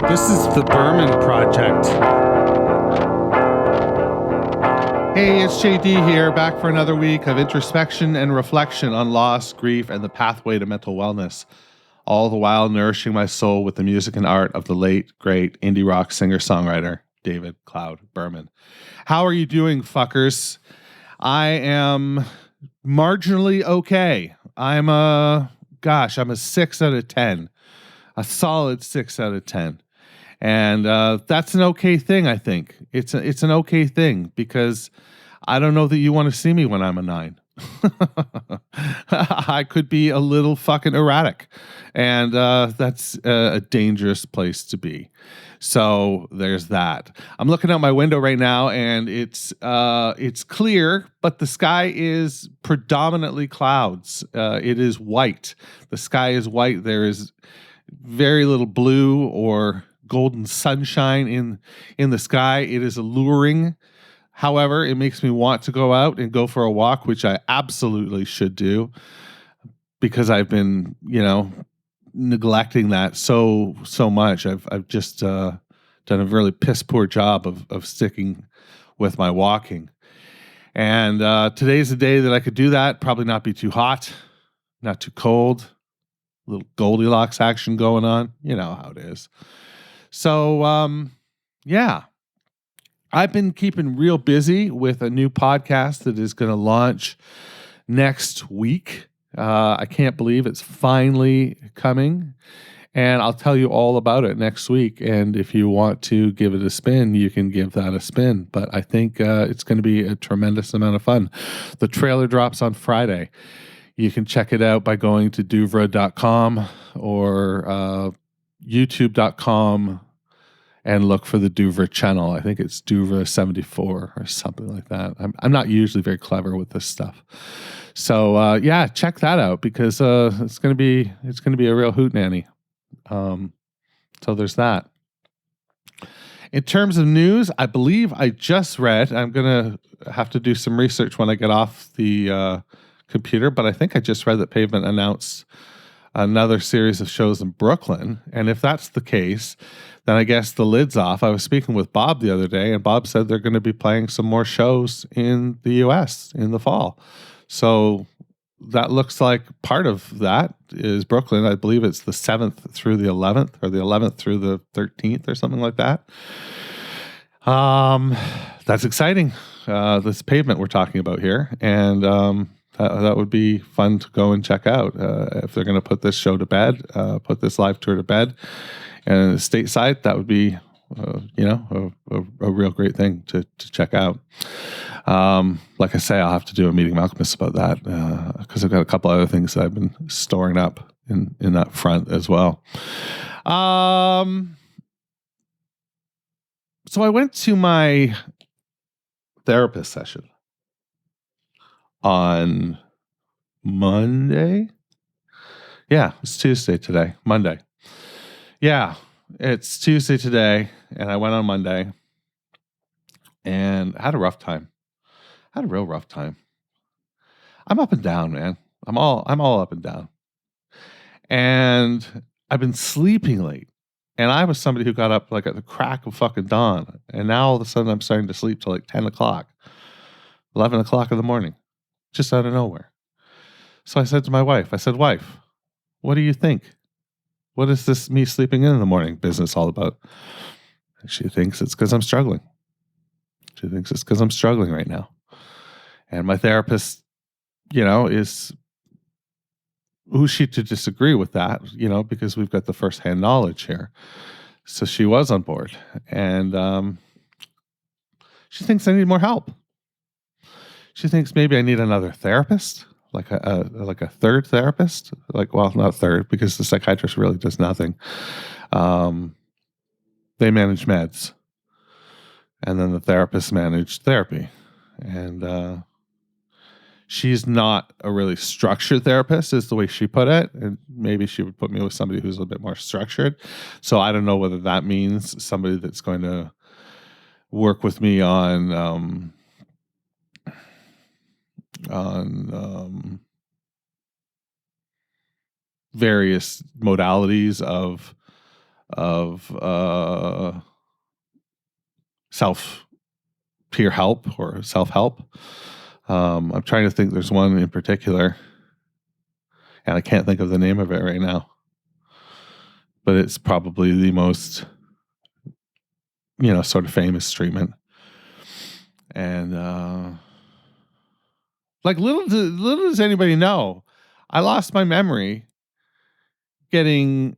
This is the Berman Project. Hey, it's JD here, back for another week of introspection and reflection on loss, grief, and the pathway to mental wellness, all the while nourishing my soul with the music and art of the late, great indie rock singer-songwriter, David Cloud Berman. How are you doing, fuckers? I am marginally okay. I'm a 6 out of 10. A solid 6 out of 10. And that's an okay thing, I think. It's an okay thing because I don't know that you want to see me when I'm a 9. I could be a little fucking erratic. And that's a dangerous place to be. So there's that. I'm looking out my window right now and it's clear, but the sky is predominantly clouds. It is white. The sky is white. There is very little blue or golden sunshine in the sky. It is alluring. However, it makes me want to go out and go for a walk, which I absolutely should do because I've been, neglecting that so much. I've just done a really piss poor job of sticking with my walking. And today's the day that I could do that. Probably not be too hot, not too cold. A little Goldilocks action going on. You know how it is. So, yeah. I've been keeping real busy with a new podcast that is going to launch next week. I can't believe it's finally coming. And I'll tell you all about it next week. And if you want to give it a spin, you can give that a spin. But I think it's going to be a tremendous amount of fun. The trailer drops on Friday. You can check it out by going to duvra.com or youtube.com and look for the Duvra channel. I think it's Duvra74 or something like that. I'm not usually very clever with this stuff. So yeah, check that out because it's gonna be a real hootenanny. So there's that. In terms of news, I believe I just read, I'm gonna have to do some research when I get off the computer, but I think I just read that Pavement announced another series of shows in Brooklyn. And if that's the case, then I guess the lid's off. I was speaking with Bob the other day, and Bob said they're going to be playing some more shows in the US in the fall. So that looks like part of that is Brooklyn. I believe it's the 7th through the 11th or the 11th through the 13th or something like that. That's exciting. This Pavement we're talking about here. And that would be fun to go and check out if they're going to put this show to bed, put this live tour to bed. And stateside, that would be, a real great thing to check out. Like I say, I'll have to do a meeting Malcolmus about that because I've got a couple other things that I've been storing up in that front as well. So I went to my therapist session on Monday. Yeah, it's Tuesday today. Monday. Yeah, it's Tuesday today, and I went on Monday and had a rough time. Had a real rough time. I'm up and down, man. I'm all up and down. And I've been sleeping late. And I was somebody who got up like at the crack of fucking dawn. And now all of a sudden I'm starting to sleep till like 10 o'clock, 11 o'clock in the morning, just out of nowhere. So I said to my wife, wife, what do you think? What is this me sleeping in the morning business all about? And she thinks it's because I'm struggling. She thinks it's because I'm struggling right now. And my therapist, is who's she to disagree with that, because we've got the firsthand knowledge here. So she was on board. And she thinks I need more help. She thinks maybe I need another therapist. Like a third therapist, not third because the psychiatrist really does nothing. They manage meds, and then the therapist managed therapy. And she's not a really structured therapist, is the way she put it. And maybe she would put me with somebody who's a little bit more structured. So I don't know whether that means somebody that's going to work with me on various modalities of peer help or self-help. I'm trying to think. There's one in particular, and I can't think of the name of it right now, but it's probably the most, sort of famous treatment. And like little does anybody know, I lost my memory getting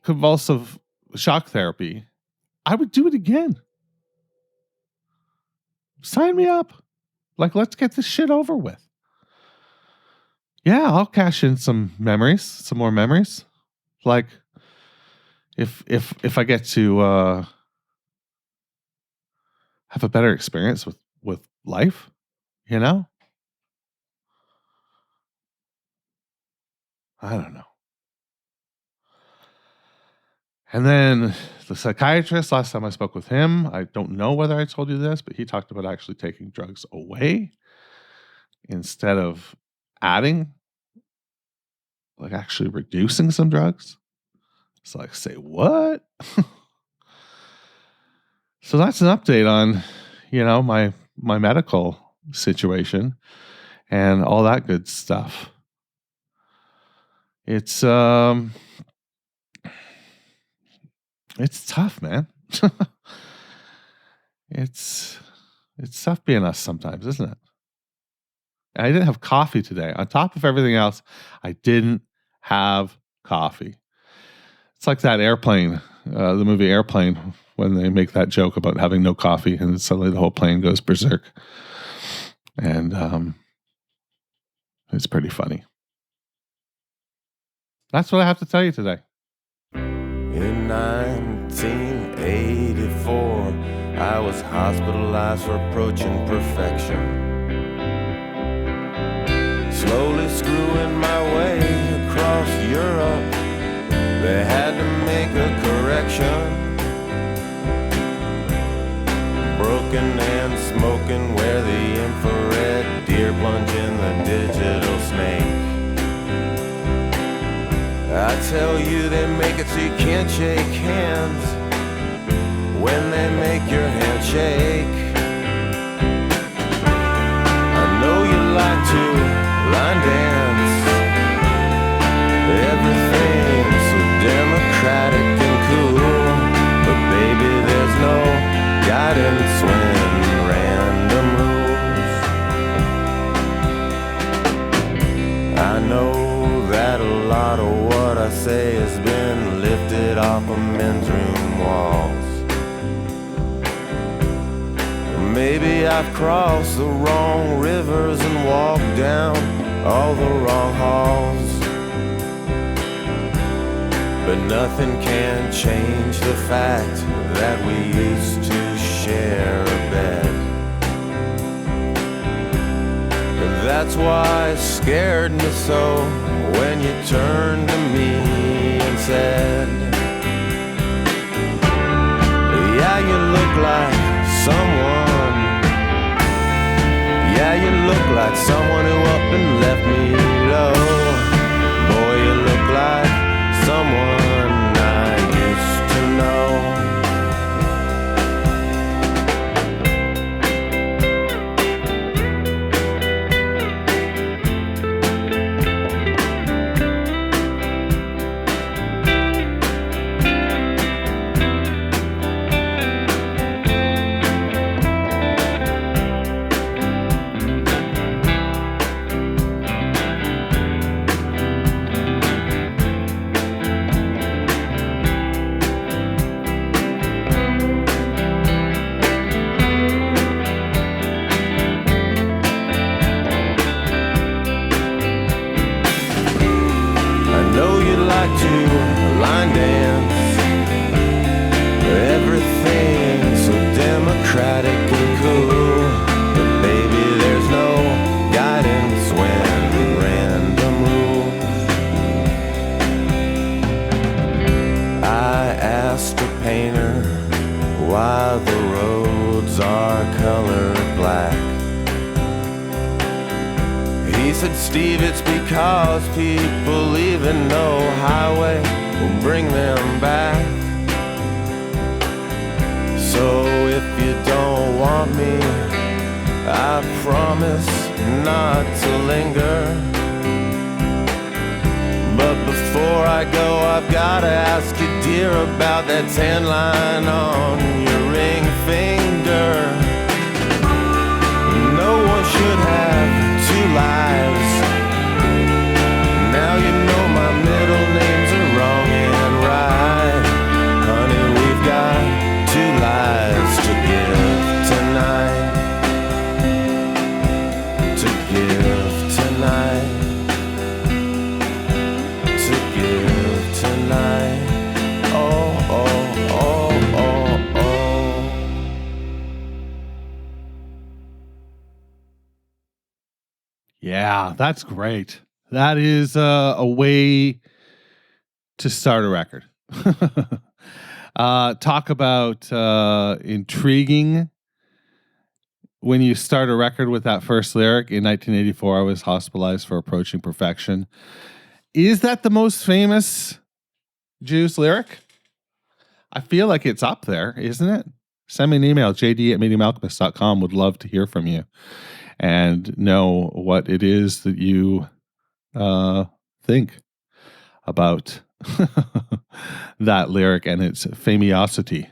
convulsive shock therapy. I would do it again. Sign me up. Like, let's get this shit over with. Yeah, I'll cash in some more memories. Like, if I get to have a better experience with life, I don't know. And then the psychiatrist, last time I spoke with him, I don't know whether I told you this, but he talked about actually taking drugs away instead of adding, like actually reducing some drugs. It's like, say what? So that's an update on, my medical situation and all that good stuff. It's tough, man. It's tough being us sometimes, isn't it? And I didn't have coffee today. On top of everything else, I didn't have coffee. It's like that Airplane, the movie Airplane, when they make that joke about having no coffee and suddenly the whole plane goes berserk. And it's pretty funny. That's what I have to tell you today. In 1984, I was hospitalized for approaching perfection. Slowly screwing my way across Europe, they had to make a correction. Broken and smoking where the infrared deer plunge in the digital snake. I tell you, they make it so you can't shake hands when they make your hand shake. I know you like to line dance, everything's so democratic and cool, but baby, there's no guidance when random rules. I know that a lot of what I say has been lifted off of men's room walls. Maybe I've crossed the wrong rivers and walked down all the wrong halls, but nothing can change the fact that we used to share a bed. And that's why it scared me so when you turned to me and said, yeah, you look like someone. Yeah, you look like someone who up and left me low. Boy, you look like someone I used to know. Steve, it's because people leaving no highway will bring them back. I promise not to linger. But before I go, I've gotta ask you, dear, about that tan line on your ring finger. No one should have two lives. Now you know my middle names are wrong and right. Honey, we've got two lives to give tonight. To give tonight. To give tonight. Oh, oh, oh, oh, oh. Yeah, that's great. That is a way to start a record. Talk about intriguing. When you start a record with that first lyric, in 1984, I was hospitalized for approaching perfection. Is that the most famous Juice lyric? I feel like it's up there, isn't it? Send me an email, jd@mediumalchemist.com. Would love to hear from you and know what it is that you think about that lyric and its famiosity.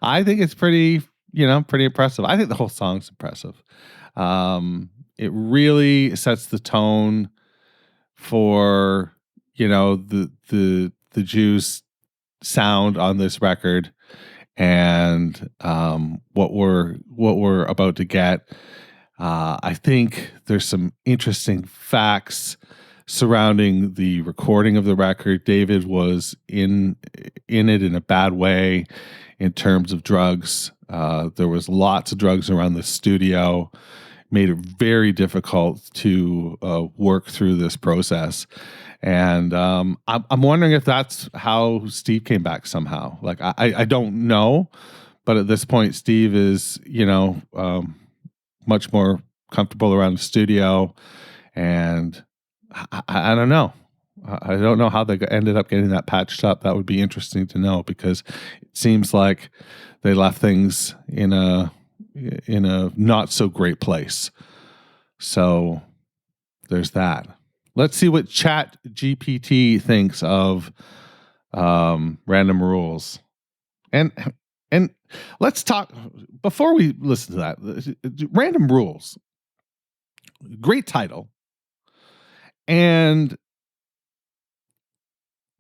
I think it's pretty impressive. I think the whole song's impressive. It really sets the tone for, the Juice sound on this record and what we're about to get. I think there's some interesting facts surrounding the recording of the record. David was in it in a bad way in terms of drugs. There was lots of drugs around the studio, made it very difficult to work through this process. And I'm wondering if that's how Steve came back somehow. Like, I don't know, but at this point, Steve is, much more comfortable around the studio. And I don't know. I don't know how they ended up getting that patched up. That would be interesting to know, because it seems like they left things in a not so great place. So there's that. Let's see what Chat GPT thinks of Random Rules. And let's talk, before we listen to that, Random Rules. Great title. And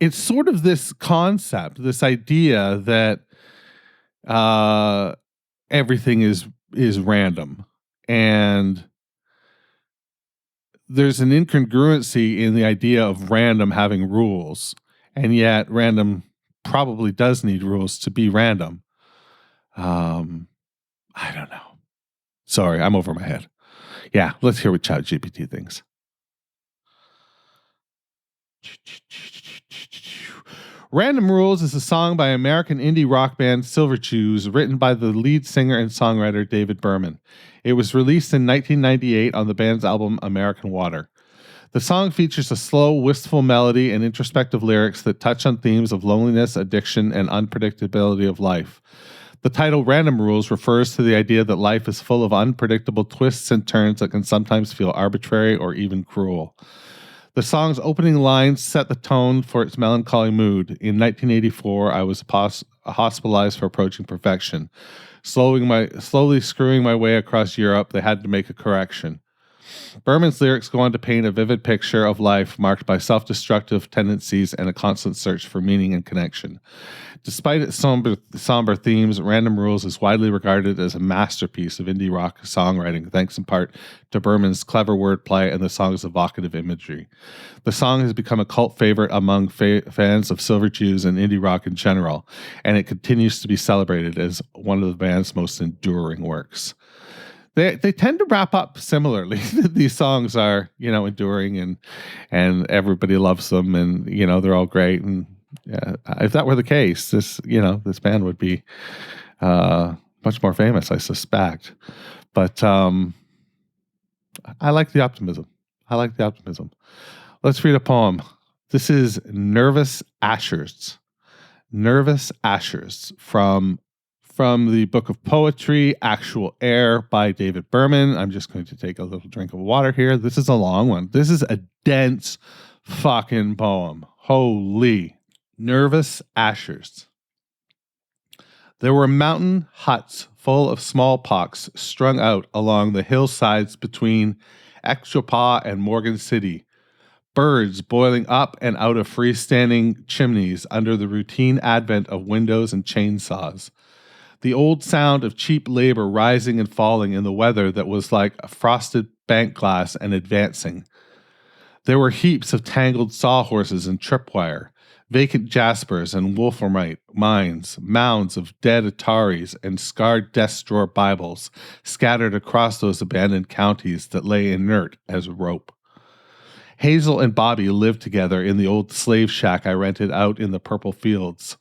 it's sort of this concept, this idea that everything is random, and there's an incongruency in the idea of random having rules, and yet random probably does need rules to be random. I don't know. Sorry, I'm over my head. Yeah, let's hear what ChatGPT thinks. Random Rules is a song by American indie rock band Silverchews, written by the lead singer and songwriter David Berman. It was released in 1998 on the band's album American Water. The song features a slow, wistful melody and introspective lyrics that touch on themes of loneliness, addiction, and unpredictability of life. The title Random Rules refers to the idea that life is full of unpredictable twists and turns that can sometimes feel arbitrary or even cruel. The song's opening lines set the tone for its melancholy mood. In 1984, I was hospitalized for approaching perfection. Slowly screwing my way across Europe, they had to make a correction. Berman's lyrics go on to paint a vivid picture of life marked by self-destructive tendencies and a constant search for meaning and connection. Despite its somber themes, Random Rules is widely regarded as a masterpiece of indie rock songwriting, thanks in part to Berman's clever wordplay and the song's evocative imagery. The song has become a cult favorite among fans of Silverchews and indie rock in general, and it continues to be celebrated as one of the band's most enduring works. They tend to wrap up similarly. These songs are, enduring, and everybody loves them, and they're all great. And if that were the case, this band would be much more famous, I suspect. But I like the optimism. Let's read a poem. This is Nervous Ashers from from the book of poetry, Actual Air by David Berman. I'm just going to take a little drink of water here. This is a long one. This is a dense fucking poem. Holy. Nervous Ashers. There were mountain huts full of smallpox strung out along the hillsides between Extrapaw and Morgan City. Birds boiling up and out of freestanding chimneys under the routine advent of windows and chainsaws. The old sound of cheap labor rising and falling in the weather that was like a frosted bank glass and advancing. There were heaps of tangled sawhorses and tripwire, vacant jaspers and wolframite mines, mounds of dead Ataris and scarred desk drawer Bibles scattered across those abandoned counties that lay inert as rope. Hazel and Bobby lived together in the old slave shack I rented out in the purple fields.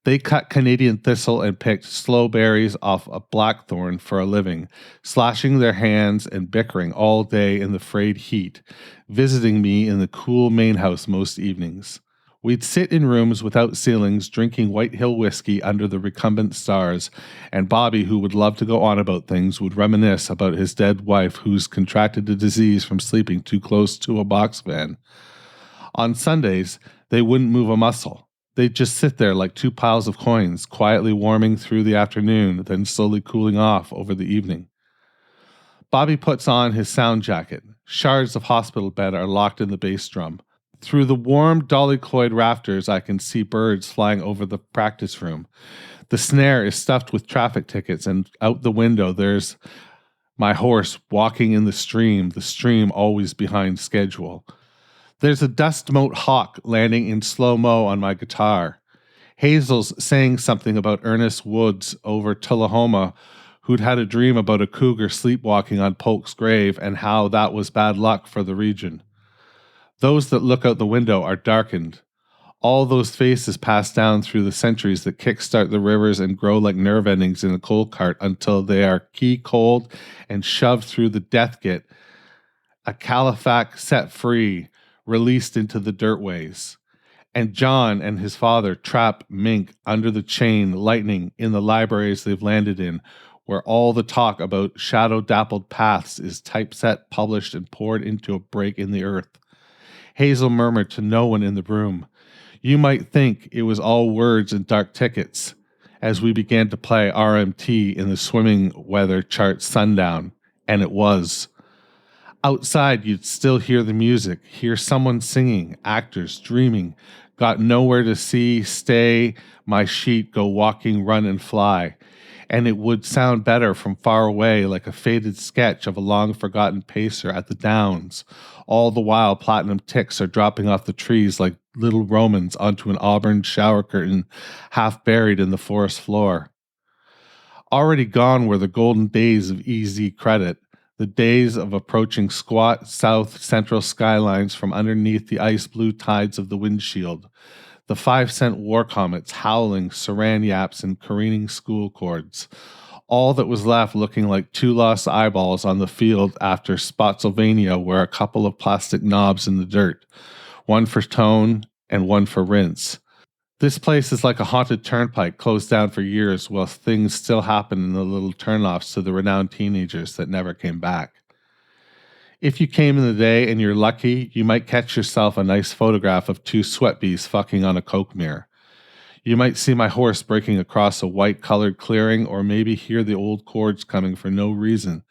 They cut Canadian thistle and picked sloe berries off a blackthorn for a living, slashing their hands and bickering all day in the frayed heat, visiting me in the cool main house most evenings. We'd sit in rooms without ceilings, drinking White Hill whiskey under the recumbent stars, and Bobby, who would love to go on about things, would reminisce about his dead wife who's contracted a disease from sleeping too close to a box fan. On Sundays, they wouldn't move a muscle. They'd just sit there like two piles of coins, quietly warming through the afternoon, then slowly cooling off over the evening. Bobby puts on his sound jacket. Shards of hospital bed are locked in the bass drum. Through the warm, dolly-cloyed rafters, I can see birds flying over the practice room. The snare is stuffed with traffic tickets, and out the window there's my horse walking in the stream always behind schedule. There's a dust mote hawk landing in slow-mo on my guitar. Hazel's saying something about Ernest Woods over Tullahoma, who'd had a dream about a cougar sleepwalking on Polk's grave and how that was bad luck for the region. Those that look out the window are darkened. All those faces pass down through the centuries that kickstart the rivers and grow like nerve endings in a coal cart until they are key cold and shoved through the death git, a caliphate set free, released into the dirtways. And John and his father trap mink under the chain lightning in the libraries they've landed in, where all the talk about shadow-dappled paths is typeset, published, and poured into a break in the earth. Hazel murmured to no one in the room. You might think it was all words and dark tickets as we began to play RMT in the swimming weather chart sundown, and it was. Outside, you'd still hear the music, hear someone singing, actors dreaming, got nowhere to see, stay, my sheet, go walking, run and fly. And it would sound better from far away, like a faded sketch of a long-forgotten pacer at the Downs. All the while, platinum ticks are dropping off the trees like little Romans onto an auburn shower curtain, half buried in the forest floor. Already gone were the golden days of easy credit, the days of approaching squat south-central skylines from underneath the ice-blue tides of the windshield. The 5-cent war comets howling saran yaps and careening school cords. All that was left looking like two lost eyeballs on the field after Spotsylvania were a couple of plastic knobs in the dirt, one for tone and one for rinse. This place is like a haunted turnpike closed down for years while things still happen in the little turnoffs to the renowned teenagers that never came back. If you came in the day and you're lucky, you might catch yourself a nice photograph of two sweat bees fucking on a Coke mirror. You might see my horse breaking across a white-colored clearing, or maybe hear the old cords coming for no reason,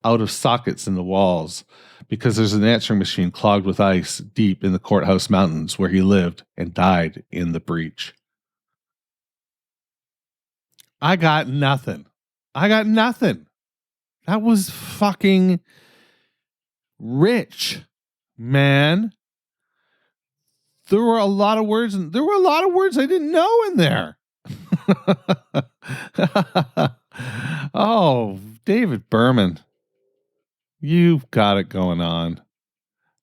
out of sockets in the walls, because there's an answering machine clogged with ice deep in the Courthouse Mountains where he lived and died in the breach. I got nothing. That was fucking rich, man. There were a lot of words, and there were a lot of words I didn't know in there. Oh, David Berman, you've got it going on.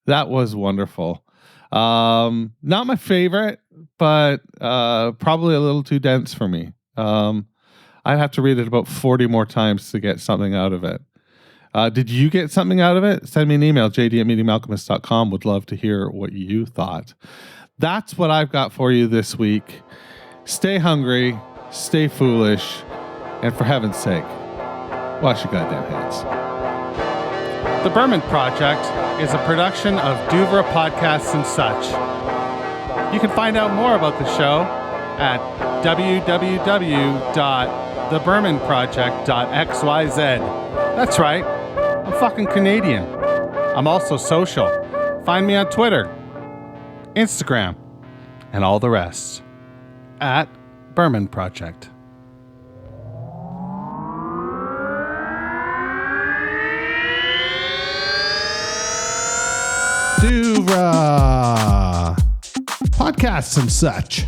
That was wonderful. Not my favorite, but probably a little too dense for me. I'd have to read it about 40 more times to get something out of it. Did you get something out of it? Send me an email, jd@meetingmalcolmist.com. Would love to hear what you thought. That's what I've got for you this week. Stay hungry, stay foolish, And for heaven's sake, wash your goddamn hands. The Berman Project is a production of Douvra Podcasts and Such. You can find out more about the show at www.thebermanproject.xyz. That's right, I'm fucking Canadian. I'm also social. Find me on Twitter, Instagram, and all the rest at Berman Project. Douvra Podcasts and Such.